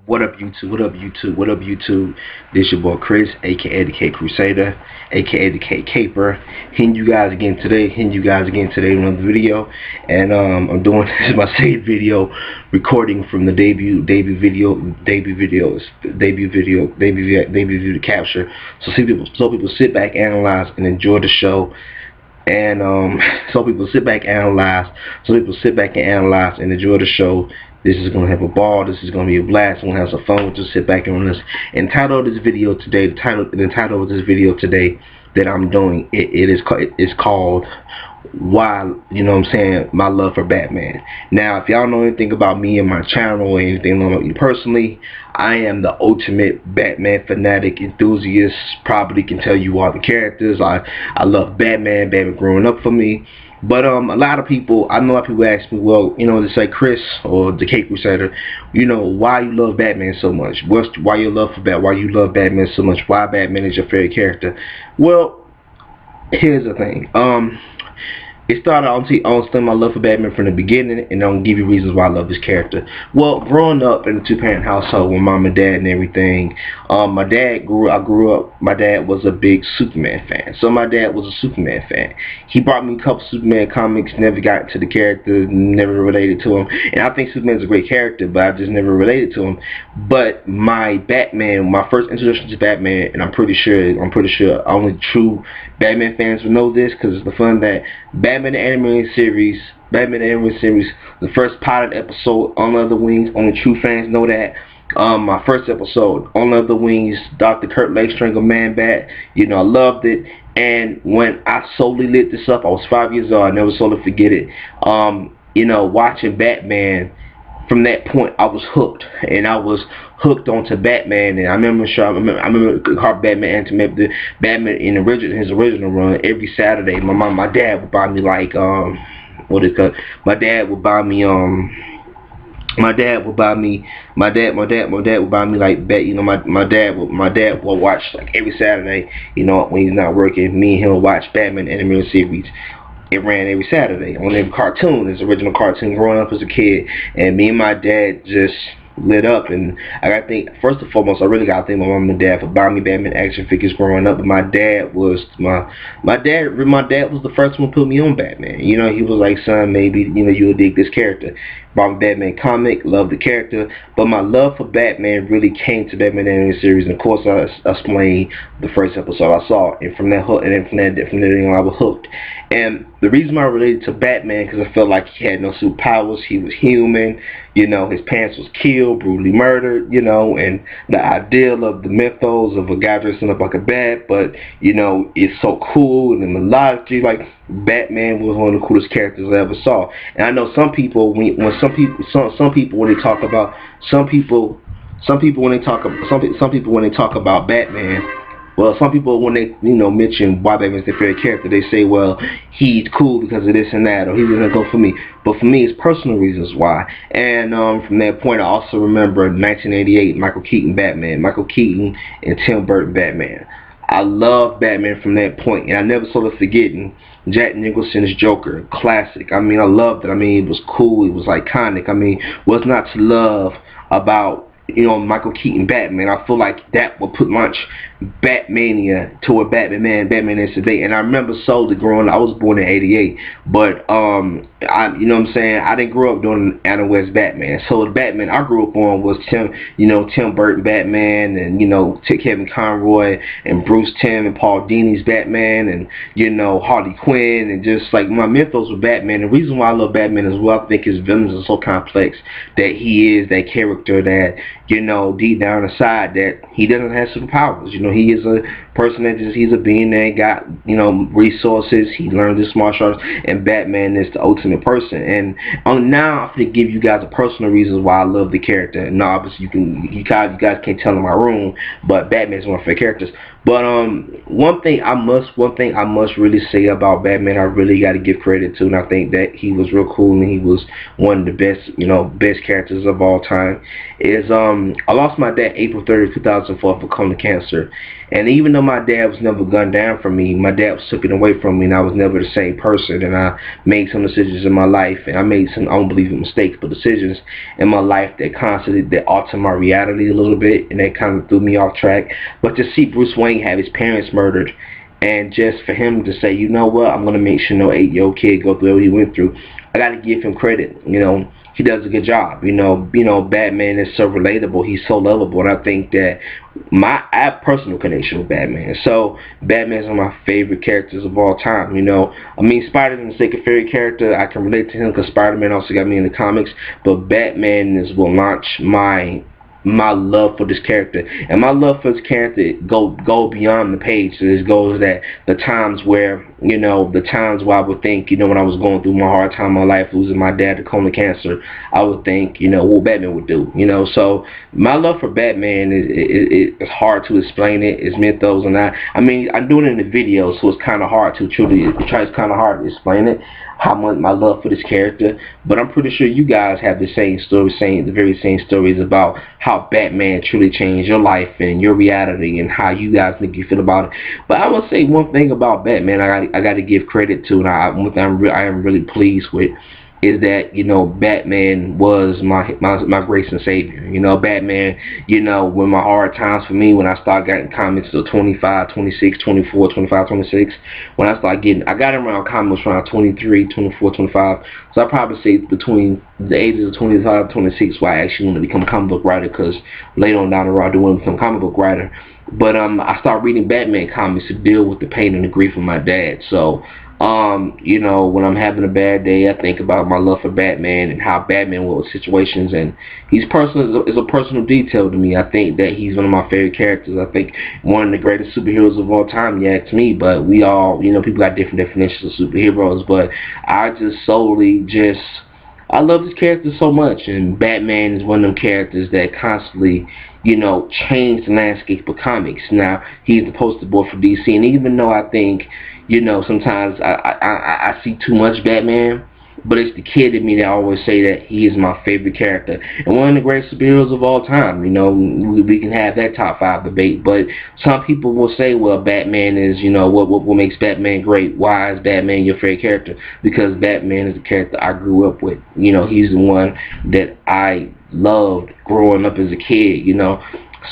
What up, YouTube? What up, YouTube? What up, YouTube? This your boy Chris, aka the K Crusader, aka the K Caper. Hitting you guys again today. In another video, and I'm doing this is my second video, recording from the debut video to capture. So people sit back, analyze, and enjoy the show. And some people sit back, analyze. And enjoy the show. This is gonna have a ball. This is gonna be a blast. I'm gonna have some fun. Just sit back and listen. And the title of this video today that I'm doing, it's called Why, you know what I'm saying, My Love for Batman. Now, if y'all know anything about me and my channel or anything about me personally, I am the ultimate Batman fanatic enthusiast. Probably can tell you all the characters. I love Batman growing up for me. But a lot of people, I know a lot of people ask me, well, you know, they say, Chris or the K Crusader, you know, why you love Batman so much? Why you love Batman so much? Why Batman is your favorite character? Well, here's the thing. It started, I'll explain my love for Batman from the beginning, and I'm going to give you reasons why I love this character. Well, growing up in a two-parent household with mom and dad and everything, my dad was a big Superman fan. So my dad was a Superman fan. He brought me a couple Superman comics, never got into the character, never related to him. And I think Superman's a great character, but I just never related to him. But my first introduction to Batman, and I'm pretty sure only true Batman fans will know this, because it's the fun that Batman the Animated Series, the first pilot episode, On Other Wings, only true fans know that. My first episode, On Other Wings, Dr. Kurt Langstring of Man-Bat, you know, I loved it. And when I solely lit this up, I was 5 years old, I never solely forget it. You know, watching Batman, from that point I was hooked, and I was hooked onto Batman. And I remember Batman in his original run. Every Saturday my dad would buy me like my dad would buy me like bet, you know, my dad would watch like every Saturday, you know, when he's not working, me and him would watch Batman animated series. It ran every Saturday on every cartoon, his original cartoon, growing up as a kid. And me and my dad just lit up. And I gotta think, first and foremost, I really gotta thank my mom and dad for buying me Batman action figures growing up. But my dad was the first one to put me on Batman. You know, he was like, son, maybe, you know, you'll dig this character. Bought me Batman comic, loved the character. But my love for Batman really came to Batman animated series, and of course I explained the first episode I saw, and from that I was hooked. And the reason I related to Batman, because I felt like he had no superpowers, he was human, you know, his parents was killed, brutally murdered, you know, and the ideal of the mythos of a guy dressing up like a bat, but, you know, it's so cool, and the mythology, like, Batman was one of the coolest characters I ever saw. And I know some people when they talk about Batman, well, some people, when they, you know, mention why Batman's their favorite character, they say, well, he's cool because of this and that, or he doesn't go for me. But for me, it's personal reasons why. And from that point, I also remember 1988, Michael Keaton and Tim Burton Batman. I love Batman from that point, and I never sort of forgetting Jack Nicholson's Joker, classic. I mean, I loved it. I mean, it was cool. It was iconic. I mean, what's not to love about, you know, Michael Keaton Batman? I feel like that would put much Batmania to what Batman is today. And I remember solely growing up, I was born in '88, but you know what I'm saying, I didn't grow up doing Adam West Batman. So the Batman I grew up on was Tim Burton Batman, and, you know, Kevin Conroy and Bruce Timm and Paul Dini's Batman, and, you know, Harley Quinn, and just like my mythos with Batman. The reason why I love Batman as well, I think his villains are so complex, that he is that character that, you know, deep down inside, that he doesn't have superpowers. You know, he is a person that he's a being that got, you know, resources. He learned this martial arts, and Batman is the ultimate person. And now I'm going to give you guys a personal reasons why I love the character. And obviously you guys can't tell in my room, but Batman's one of my favorite characters. But one thing I must really say about Batman, I really got to give credit to, and I think that he was real cool, and he was one of the best characters of all time, is I lost my dad April 30th, 2004 for colon cancer. And even though my dad was never gunned down for me, my dad was taken away from me, and I was never the same person. And I made some decisions in my life, and I made some unbelievable mistakes, but decisions in my life that altered my reality a little bit, and that kind of threw me off track. But to see Bruce Wayne have his parents murdered, and just for him to say, you know what, I'm gonna make sure no 8-year-old kid go through what he went through, I gotta give him credit. He does a good job. Batman is so relatable. He's so lovable, and I think that I have personal connection with Batman. So Batman's one of my favorite characters of all time. Spider-Man's like a favorite character. I can relate to him because Spider-Man also got me in the comics, but Batman is what launched my love for this character, and my love for this character go beyond the page. So it goes that the times where I would think, when I was going through my hard time in my life, losing my dad to colon cancer, I would think, what Batman would do. So my love for Batman is hard to explain. It's mythos, and I'm doing it in the video, so it's kind of hard to it's kind of hard to explain it, how much my love for this character. But I'm pretty sure you guys have the same story, the very same stories about how Batman truly changed your life and your reality, and how you guys think you feel about it. But I will say one thing about Batman I got to give credit to, and one thing I am really pleased with, is that Batman was my grace and savior. Batman, when my hard times for me, when I started getting comics to 25, 26, 24, 25, 26, when I got around comics around 23, 24, 25. So I probably say between the ages of 25 26 where I actually want to become a comic book writer, because later on down the road I do want to become a comic book writer. But I started reading Batman comics to deal with the pain and the grief of my dad. So when I'm having a bad day, I think about my love for Batman and how Batman will with situations, and he's personal is a personal detail to me. I think that he's one of my favorite characters. I think one of the greatest superheroes of all time, you ask me, but we all, people got different definitions of superheroes, but I love this character so much, and Batman is one of them characters that constantly, change the landscape of comics. Now, he's the poster boy for DC, and even though I think, sometimes I see too much Batman, but it's the kid in me that always say that he is my favorite character and one of the greatest superheroes of all time. We can have that top 5 debate, but some people will say, well, Batman is, what makes Batman great? Why is Batman your favorite character? Because Batman is the character I grew up with. He's the one that I loved growing up as a kid.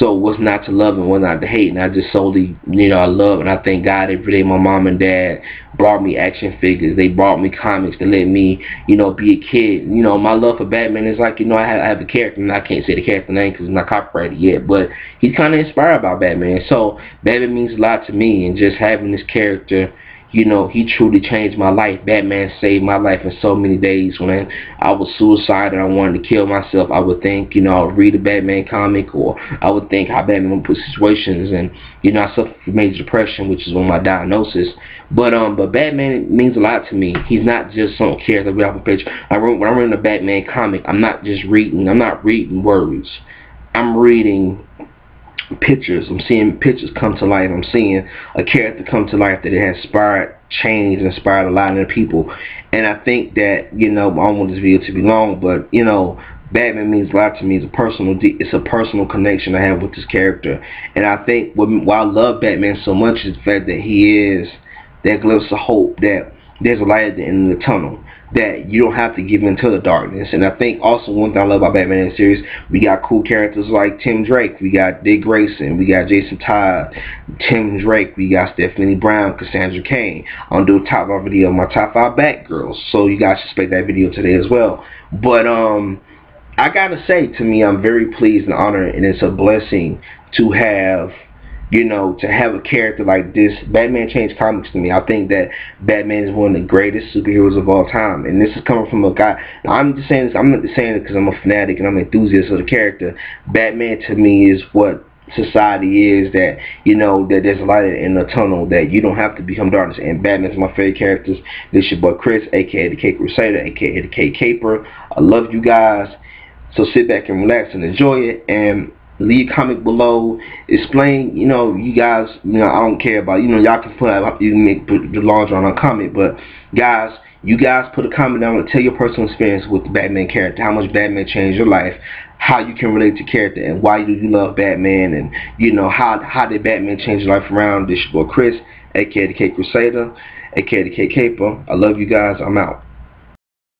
So what's not to love and what not to hate? And I just solely, I love, and I thank God every day my mom and dad brought me action figures. They brought me comics to let me, be a kid. My love for Batman is like, I have a character, and I can't say the character name because it's not copyrighted yet, but he's kind of inspired by Batman. So Batman means a lot to me, and just having this character, he truly changed my life. Batman saved my life in so many days. When I was suicidal and I wanted to kill myself, I would think, I would read a Batman comic, or I would think how Batman would put situations, and, I suffered from major depression, which is one of my diagnosis. But Batman means a lot to me. He's not just some character we have a picture. When I'm reading a Batman comic, I'm not reading words. I'm reading pictures. I'm seeing pictures come to life. I'm seeing a character come to life that has inspired change, inspired a lot of people. And I think that, I don't want this video to be long, but Batman means a lot to me. It's a personal connection I have with this character. And I think why I love Batman so much is the fact that he is that glimpse of hope, that there's a light at the end of the tunnel, that you don't have to give in to the darkness. And I think also one thing I love about Batman in the series, we got cool characters like Tim Drake, we got Dick Grayson, we got Jason Todd, Tim Drake, we got Stephanie Brown, Cassandra Cain. I'm gonna do a top 5 video of my top 5 Batgirls, so you guys should expect that video today as well. But I gotta say, to me, I'm very pleased and honored, and it's a blessing to have a character like this. Batman changed comics to me. I think that Batman is one of the greatest superheroes of all time. And this is coming from a guy, I'm just saying this, I'm not saying it because I'm a fanatic and I'm an enthusiast of the character. Batman to me is what society is, that that there's a light in the tunnel, that you don't have to become darkness. And Batman's my favorite characters. This your boy Chris, aka the K Crusader, aka the K Caper. I love you guys. So sit back and relax and enjoy it. And Leave a comment below. Explain, you guys, I don't care about, y'all can you can put the larger on a comment, but guys, you guys put a comment down and tell your personal experience with the Batman character, how much Batman changed your life, how you can relate to character, and why do you love Batman, and how did Batman change your life around. This your boy Chris, aka the K Crusader, aka the K Caper. I love you guys. I'm out.